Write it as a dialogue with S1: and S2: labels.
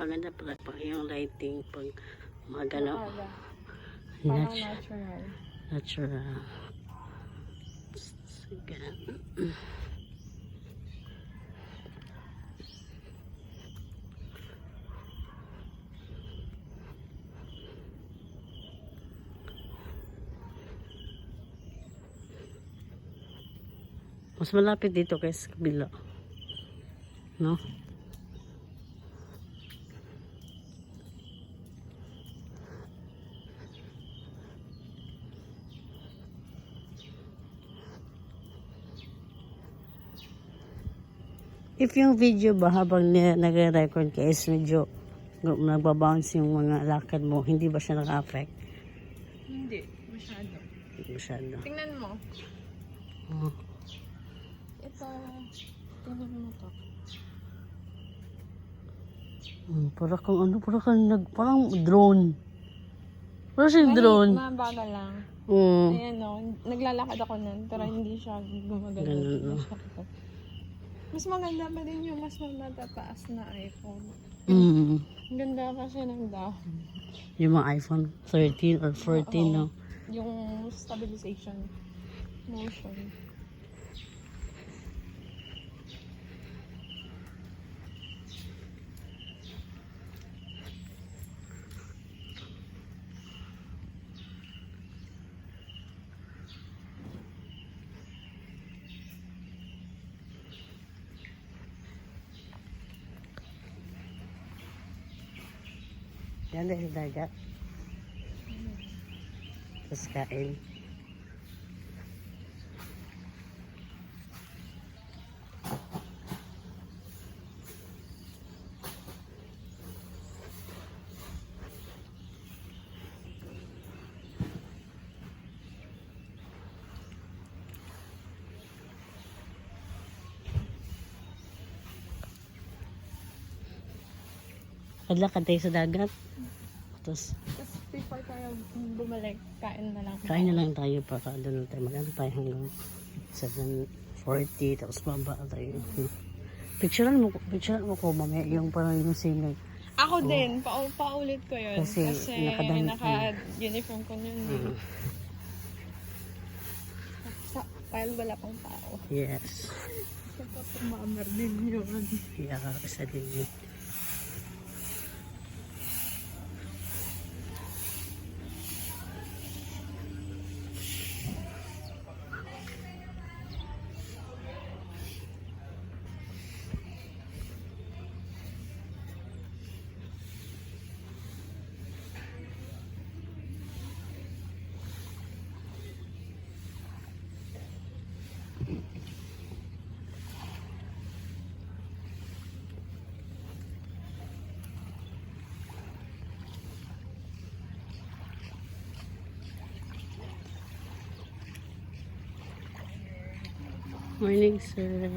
S1: Maganda pala pag yung lighting pag magano.
S2: Parang natural.
S1: Natural. Sige. Mas malapit dito kaysa sa kabila. No? If yung video ba habang nagre-record ka is medyo nagbabounce yung mga lakad mo, hindi ba siya naka-affect?
S2: Hindi, masyado.
S1: Masyado.
S2: Tingnan mo.
S1: Oh.
S2: Ito, tingnan mo to.
S1: Parang drone. Parang siyang drone.
S2: Mabagal lang. Ayan o, naglalakad ako nun, pero hindi siya gumagano.
S1: Ganun, no?
S2: Mas maganda pa din yung mas matataas na iPhone. Ang ganda kasi ng dahon.
S1: Yung mga iPhone 13 or 14, no?
S2: Yung stabilization motion.
S1: Yan dahil dagat. Tapos kain. Kadlakad tayo sa dagat. Tapos
S2: before tayo bumalik, kain na lang.
S1: Kain na lang tayo para doon tayo. Magano tayo hanggang 7:40. Tapos baba tayo. Picturean mo ko mamaya yung parang yung singer.
S2: Ako din, paulit ko yun.
S1: Kasi
S2: naka-uniform ko nun. While wala pang tao.
S1: Yes.
S2: Kapag umamar din yun.
S1: Yeah, isa din yun. Morning, sir.